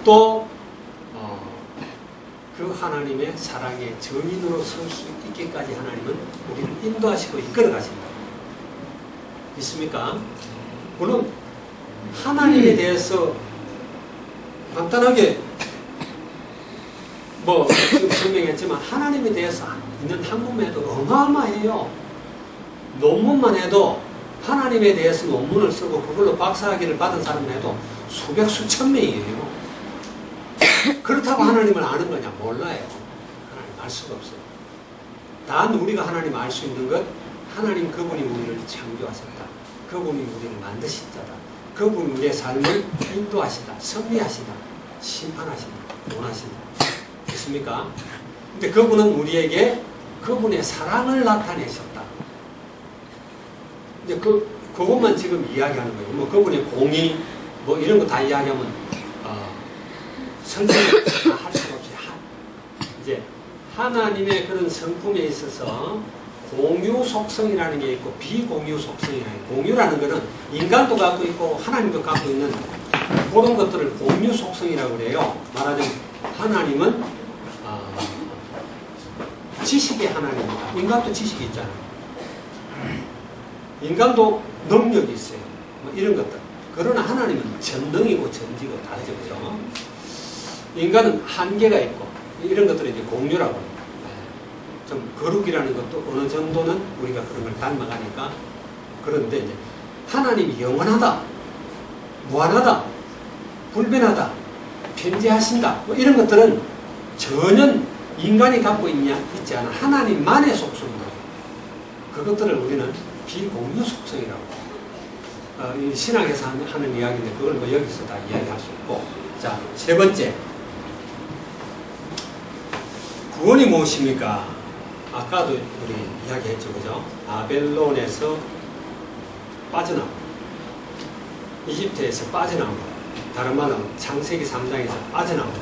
S1: 또 그 하나님의 사랑의 증인으로 설 수 있기까지 하나님은 우리를 인도하시고 이끌어 가신다. 있습니까? 물론 하나님에 대해서 간단하게 뭐 지금 설명했지만 하나님에 대해서 있는 학문만 해도 어마어마해요. 논문만 해도 하나님에 대해서 논문을 쓰고 그걸로 박사학위를 받은 사람만 해도 수백 수천 명이에요. 그렇다고 하나님을 아는 거냐? 몰라요. 하나님 알 수가 없어요. 단 우리가 하나님 알 수 있는 것, 하나님 그분이 우리를 창조하셨다. 그분이 우리를 만드신 자다. 그분이 우리의 삶을 인도하시다. 섭리하시다. 심판하신다. 원하신다. 있습니까? 근데 그분은 우리에게 그분의 사랑을 나타내셨다. 이제 그것만 지금 이야기하는 거예요. 뭐 그분의 공의, 뭐 이런 거 다 이야기하면 성품을 다 할 수가 없이 이제 하나님의 그런 성품에 있어서 공유 속성이라는 게 있고 비공유 속성이라는 게, 공유라는 것은 인간도 갖고 있고 하나님도 갖고 있는 그런 것들을 공유 속성이라고 그래요. 말하자면 하나님은 지식의 하나님입니다. 인간도 지식이 있잖아요. 인간도 능력이 있어요. 뭐 이런 것들. 그러나 하나님은 전능이고 전지고 다르죠. 그죠? 인간은 한계가 있고 이런 것들을 이제 공유라고 합니다. 좀 거룩이라는 것도 어느 정도는 우리가 그런 걸 닮아가니까. 그런데 이제 하나님이 영원하다, 무한하다, 불변하다, 편재하신다 뭐 이런 것들은 전혀 인간이 갖고 있지 않은 하나님만의 속성입니다. 그것들을 우리는 비공유 속성이라고 이 신학에서 하는 이야기인데 그걸 뭐 여기서 다 이야기할 수 없고. 자, 세 번째, 구원이 무엇입니까? 아까도 우리 이야기했죠. 그죠? 바벨론에서 빠져나오고 이집트에서 빠져나오고 다른 말로 창세기 3장에서 빠져나오고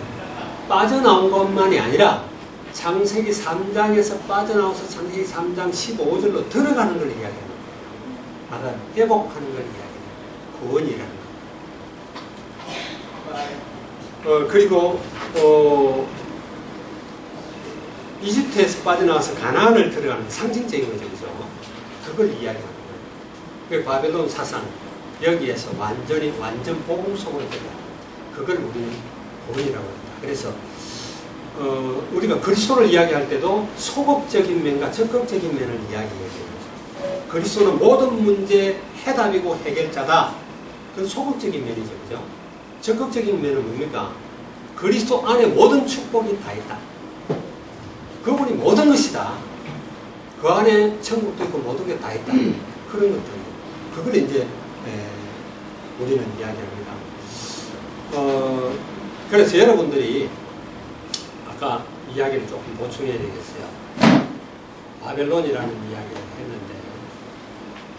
S1: 빠져나온 것만이 아니라 창세기 3장에서 빠져나와서 창세기 3장 15절로 들어가는 걸 이야기하는 거예요. 아까 회복하는 걸 이야기해요. 구원이라는 거. 그리고 이집트에서 빠져나와서 가나안을 들어가는 상징적인 거죠. 그죠? 그걸 이야기하는 거예요. 그 바벨론 사상 여기에서 완전 복음 속으로 들어가는 그걸 우리는 구원이라고 합니다. 그래서 우리가 그리스도를 이야기할 때도 소극적인 면과 적극적인 면을 이야기해야 돼요. 그리스도는 모든 문제의 해답이고 해결자다. 그건 소극적인 면이죠. 그죠? 적극적인 면은 뭡니까? 그리스도 안에 모든 축복이 다 있다. 그분이 모든 것이다. 그 안에 천국도 있고 모든 게 다 있다. 그런 것들. 그걸 이제 우리는 이야기합니다. 그래서 여러분들이 아까 이야기를 조금 보충해야 되겠어요. 바벨론이라는 이야기를 했는데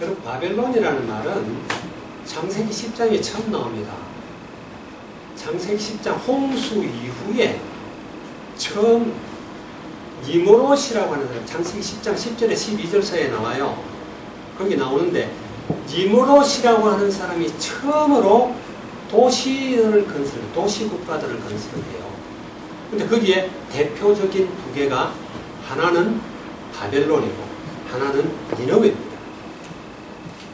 S1: 여러분, 바벨론이라는 말은 창세기 10장에 처음 나옵니다. 창세기 10장 홍수 이후에 처음 니므롯이라고 하는 사람, 창세기 10장 10절에 12절 사이에 나와요. 거기 나오는데 니므롯이라고 하는 사람이 처음으로 도시를 건설해요. 도시국가들을 건설해요. 근데 거기에 대표적인 두 개가 하나는 바벨론이고 하나는 니느웨입니다.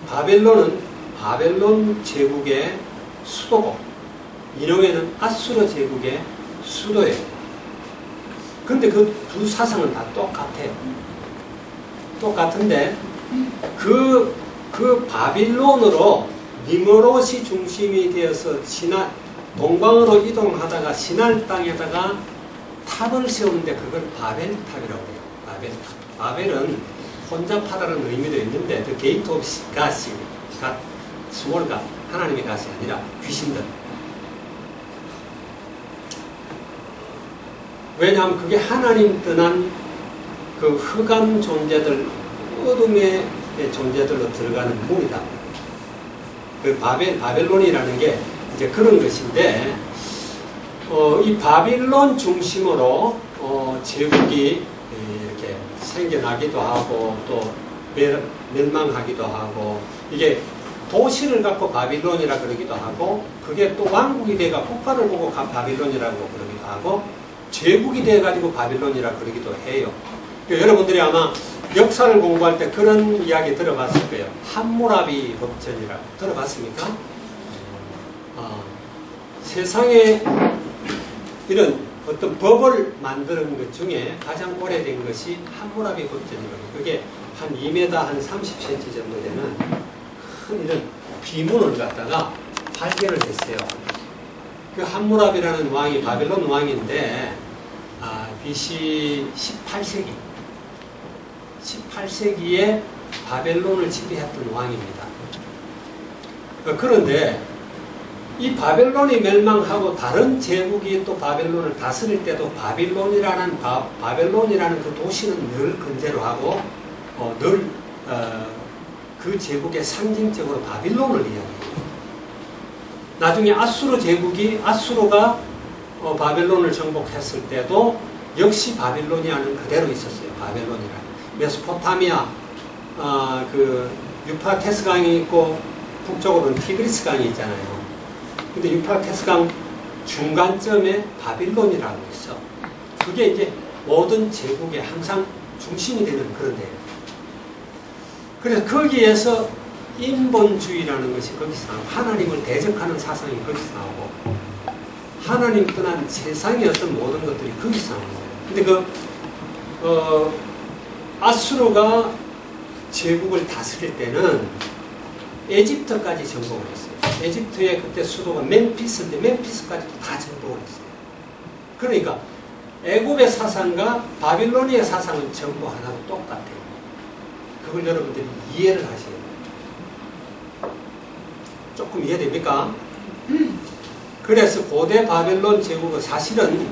S1: 바벨론은 바벨론 제국의 수도고 니느웨는 아수르 제국의 수도예요. 근데 그 두 사상은 다 똑같아요. 똑같은데 그 바빌론으로 니므롯이 중심이 되어서 동방으로 이동하다가 시날 땅에다가 탑을 세우는데 그걸 바벨탑이라고 해요. 바벨탑. 바벨은 혼잡하다는 의미도 있는데 the gate of God's God, small God, 하나님의 God이 아니라 귀신들. 왜냐하면 그게 하나님 떠난 그 흑암 존재들, 어둠의 존재들로 들어가는 문이다. 그 바벨론이라는 게 이제 그런 것인데, 이 바빌론 중심으로 제국이 이렇게 생겨나기도 하고 또 멸망하기도 하고, 이게 도시를 갖고 바빌론이라 그러기도 하고, 그게 또 왕국이 돼가 국가를 보고 바빌론이라고 그러기도 하고, 제국이 돼가지고 바빌론이라 그러기도 해요. 그러니까 여러분들이 아마 역사를 공부할 때 그런 이야기 들어봤을 거예요. 함무라비 법전이라고 들어봤습니까? 세상에 이런 어떤 법을 만드는 것 중에 가장 오래된 것이 함무라비 법전이라고. 그게 한 2m 한 30cm 정도 되는 큰 이런 비문을 갖다가 발견을 했어요. 그 함무라비라는 왕이 바벨론 왕인데, BC 18세기에 바벨론을 지배했던 왕입니다. 그런데 이 바벨론이 멸망하고 다른 제국이 또 바벨론을 다스릴 때도 바벨론이라는 그 도시는 늘 건재로 하고 늘 그 제국의 상징적으로 바빌론을 이야기해요. 나중에 아수르가 바벨론을 정복했을 때도 역시 바빌로니아는 그대로 있었어요. 바벨론이라는. 메소포타미아, 그 유프라테스 강이 있고 북쪽으로는 티그리스 강이 있잖아요. 근데 유프라테스 강 중간점에 바빌론이라고 있어. 그게 이제 모든 제국의 항상 중심이 되는 그런 데예요. 그래서 거기에서 인본주의라는 것이 거기서 나오고, 하나님을 대적하는 사상이 거기서 나오고, 하나님 떠난 세상의 어떤 모든 것들이 거기서 나오는 거예요. 근데 아수르가 제국을 다스릴 때는 에집트까지 정복을 했어요. 에집트의 그때 수도가 멤피스인데 멤피스까지도 다 정복을 했어요. 그러니까 애굽의 사상과 바빌로니아의 사상은 전부 하나로 똑같아요. 그걸 여러분들이 이해를 하셔야 돼요. 조금 이해됩니까? 그래서 고대 바벨론 제국은 사실은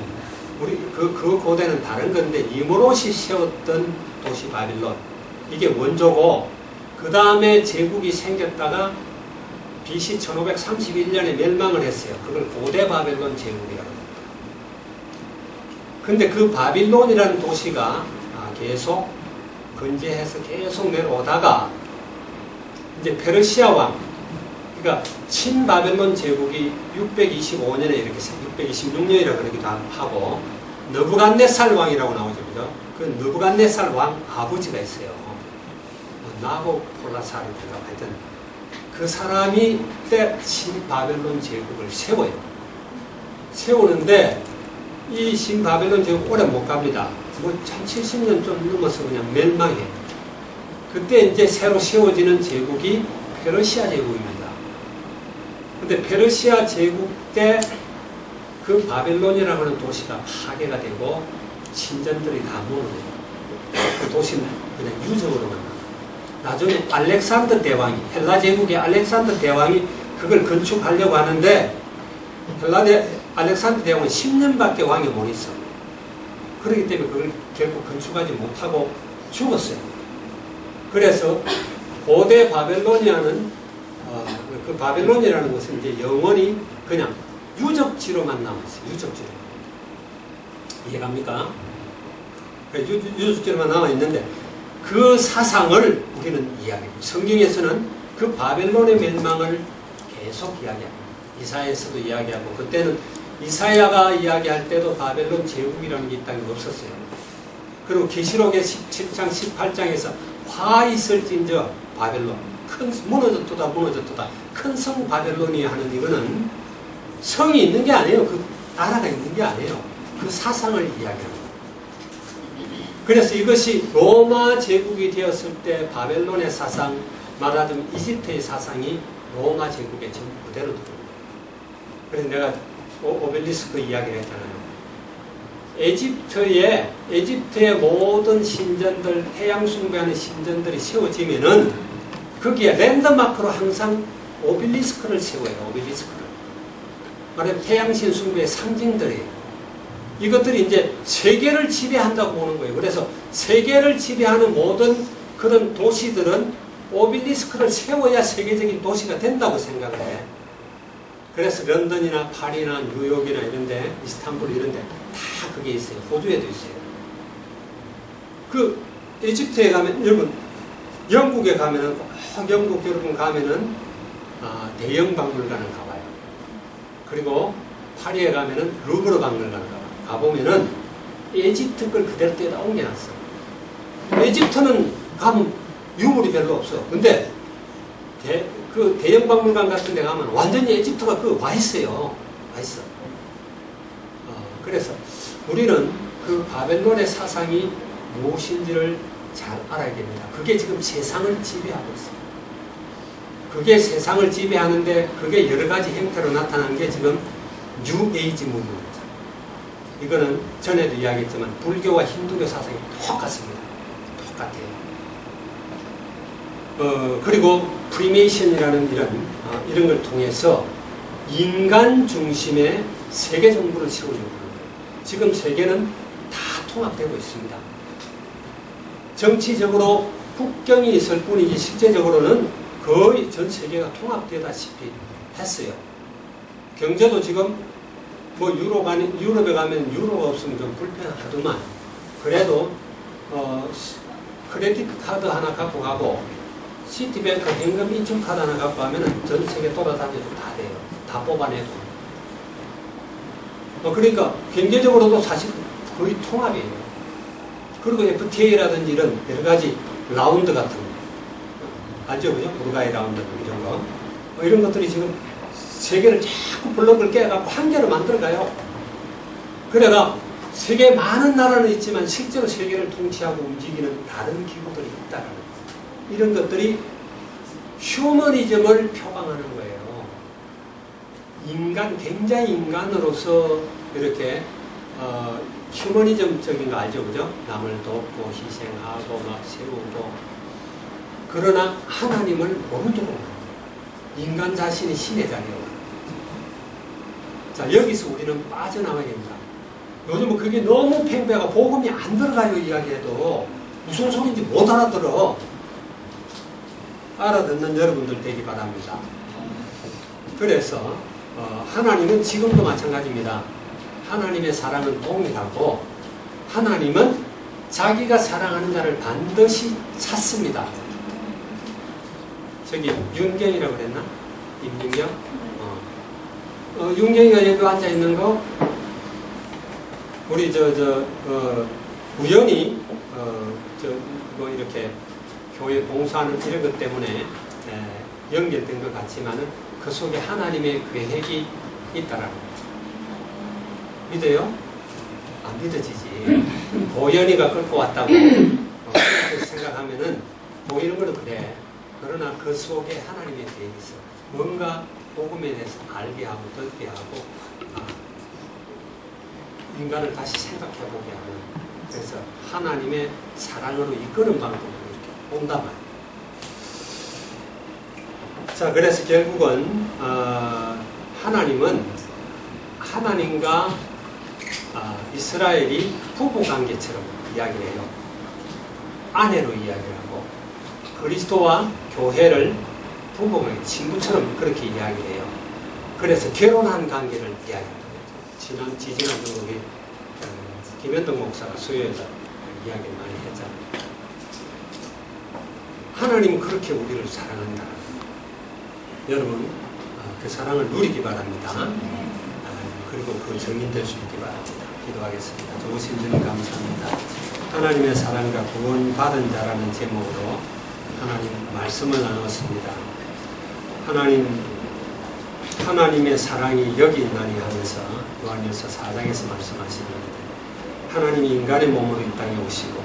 S1: 우리 그 고대는 다른 건데, 니므롯이 세웠던 도시 바빌론, 이게 원조고, 그 다음에 제국이 생겼다가 BC 1531년에 멸망을 했어요. 그걸 고대 바벨론 제국이라고 합니다. 근데 그 바빌론이라는 도시가 계속 건재해서 계속 내려오다가 이제 페르시아 왕, 그러니까 친바벨론 제국이 625년에 이렇게 626년이라고 그러기도 하고, 느부갓네살 왕이라고 나오죠. 그죠? 그 느부갓네살 왕 아버지가 있어요. 나보폴라사르인가 하여튼 그 사람이 그때 신바벨론 제국을 세워요. 세우는데 이 신바벨론 제국 오래 못 갑니다. 뭐 한 70년 좀 넘어서 그냥 멸망해. 그때 이제 새로 세워지는 제국이 페르시아 제국입니다. 근데 페르시아 제국 때 그 바벨론이라고 하는 도시가 파괴가 되고 신전들이 다 무너져요. 그 도시는 그냥 유적으로 만나. 나중에 알렉산더 대왕이, 헬라 제국의 알렉산더 대왕이 그걸 건축하려고 하는데, 알렉산더 대왕은 10년밖에 왕이 못 있어. 그렇기 때문에 그걸 결국 건축하지 못하고 죽었어요. 그래서 고대 바벨로니아는 그 바벨론이라는 것은 이제 영원히 그냥 유적지로만 남았어요. 유적지로. 이해갑니까? 유적지로만 남아있는데 그 사상을 우리는 이야기합니다. 성경에서는 그 바벨론의 멸망을 계속 이야기합니다. 이사야에서도 이야기하고, 그때는 이사야가 이야기할 때도 바벨론 제국이라는 게 이 땅에 없었어요. 그리고 계시록의 17장 18장에서 화 있을진저 바벨론, 큰 무너졌도다 큰 성 바벨론이 하는 이거는 성이 있는 게 아니에요. 그 나라가 있는 게 아니에요. 그 사상을 이야기합니다. 그래서 이것이 로마 제국이 되었을 때 바벨론의 사상, 말하자면 이집트의 사상이 로마 제국에 전부 그대로 들어옵니다. 그래서 내가 오벨리스크 이야기를 했잖아요. 에집트의 모든 신전들, 태양 숭배하는 신전들이 세워지면은 거기에 랜드마크로 항상 오벨리스크를 세워요. 오벨리스크를. 말하면 태양신 숭배의 상징들이에요. 이것들이 이제 세계를 지배한다고 보는 거예요. 그래서 세계를 지배하는 모든 그런 도시들은 오벨리스크를 세워야 세계적인 도시가 된다고 생각을 해. 그래서 런던이나 파리나 뉴욕이나 이런데, 이스탄불 이런데 다 그게 있어요. 호주에도 있어요. 그 이집트에 가면, 여러분 영국에 가면은, 영국 여러분 가면은 대형 박물관을 가봐요. 그리고 파리에 가면은 루브르 박물관을 가보면은 에집트 걸 그대로 떼다 옮겨놨어. 에집트는 가면 유물이 별로 없어. 근데 그 대형 박물관 같은 데 가면 완전히 에집트가 와 있어요. 와 있어. 그래서 우리는 그 바벨론의 사상이 무엇인지를 잘 알아야 됩니다. 그게 지금 세상을 지배하고 있어요. 그게 세상을 지배하는데 그게 여러 가지 형태로 나타난 게 지금 뉴에이지 무브입니다. 이거는 전에도 이야기했지만 불교와 힌두교 사상이 똑같습니다. 똑같아요. 그리고 프리메이션이라는 이런 걸 통해서 인간 중심의 세계 정부를 세우려고 하는 거예요. 지금 세계는 다 통합되고 있습니다. 정치적으로 국경이 있을 뿐이지 실제적으로는 거의 전 세계가 통합되다시피 했어요. 경제도 지금 뭐 유럽에 가면 유로가 없으면 좀 불편하더만, 그래도 크레딧 카드 하나 갖고 가고 시티뱅크 현금 인출 카드 하나 갖고 가면 전 세계 돌아다녀도 다 돼요. 다 뽑아내도. 그러니까 경제적으로도 사실 거의 통합이에요. 그리고 FTA라든지 이런 여러 가지 라운드 같은 거 알죠? 그죠? 우루과이 라운드 이런 거 이런 것들이 지금 세계를 자꾸 블록을 깨갖고 한 개로 만들어가요. 그래가 세계 많은 나라는 있지만 실제로 세계를 통치하고 움직이는 다른 기구들이 있다는 이런 것들이 휴머니즘을 표방하는 거예요. 굉장히 인간으로서 이렇게 휴머니즘적인 거 알죠? 그죠? 남을 돕고 희생하고 막 세우고, 그러나 하나님을 모르도록 인간 자신이 신의 자리로. 자, 여기서 우리는 빠져나와야 됩니다. 요즘은 그게 너무 팽배하고 복음이 안 들어가요. 이야기해도 무슨 소리인지 못 알아들어. 알아듣는 여러분들 되기 바랍니다. 그래서 하나님은 지금도 마찬가지입니다. 하나님의 사랑은 동일하고 하나님은 자기가 사랑하는 자를 반드시 찾습니다. 저기 윤경이라고 그랬나? 임윤경? 윤경이가 여기 앉아있는 거 우리 우연히 뭐 이렇게 교회 봉사하는 이런 것 때문에 연결된 것 같지만은 그 속에 하나님의 계획이 있다라는 거죠. 믿어요? 안 믿어지지. 고연이가 끌고 왔다고 생각하면은 보이는 것도 그래. 그러나 그 속에 하나님의 계획이 있어. 뭔가 복음에 대해서 알게 하고 듣게 하고 인간을 다시 생각해보게 하는, 그래서 하나님의 사랑으로 이끄는 방법으로 이렇게 온단 말이에요. 자, 그래서 결국은 하나님은 하나님과 이스라엘이 부부관계처럼 이야기를 해요. 아내로 이야기를 하고 그 그리스도와 교회를 부부의 친구처럼 그렇게 이야기를 해요. 그래서 결혼한 관계를 이야기합니다. 지지난 주에 김현동 목사가 수요일에 이야기를 많이 했잖아요. 하나님은 그렇게 우리를 사랑한다. 여러분 그 사랑을 누리기 바랍니다. 그리고 그 증인될 수 있기 바랍니다. 기도하겠습니다. 좋으신 주님 감사합니다. 하나님의 사랑과 구원받은 자라는 제목으로 하나님 말씀을 나눴습니다. 하나님의 사랑이 여기 있나니 하면서 요한일서 4장에서 말씀하시는데 하나님이 인간의 몸으로 이 땅에 오시고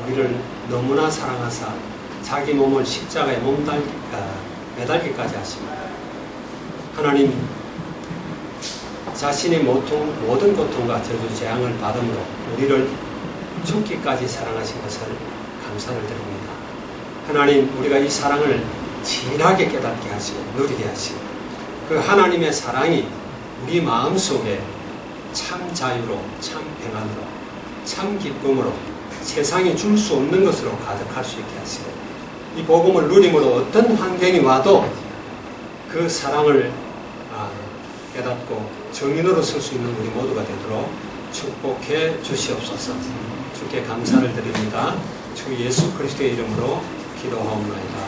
S1: 우리를 너무나 사랑하사 자기 몸을 십자가에 매달기까지 하십니다. 하나님 자신의 모든 고통과 저주 재앙을 받음으로 우리를 죽기까지 사랑하신 것을 감사를 드립니다. 하나님 우리가 이 사랑을 진하게 깨닫게 하시고 누리게 하시고 그 하나님의 사랑이 우리 마음속에 참 자유로 참 평안으로 참 기쁨으로 세상이 줄 수 없는 것으로 가득할 수 있게 하시고 이 복음을 누림으로 어떤 환경이 와도 그 사랑을 깨닫고 정인으로 설 수 있는 우리 모두가 되도록 축복해 주시옵소서. 주께 감사를 드립니다. 주 예수 그리스도의 이름으로 기도하옵나이다.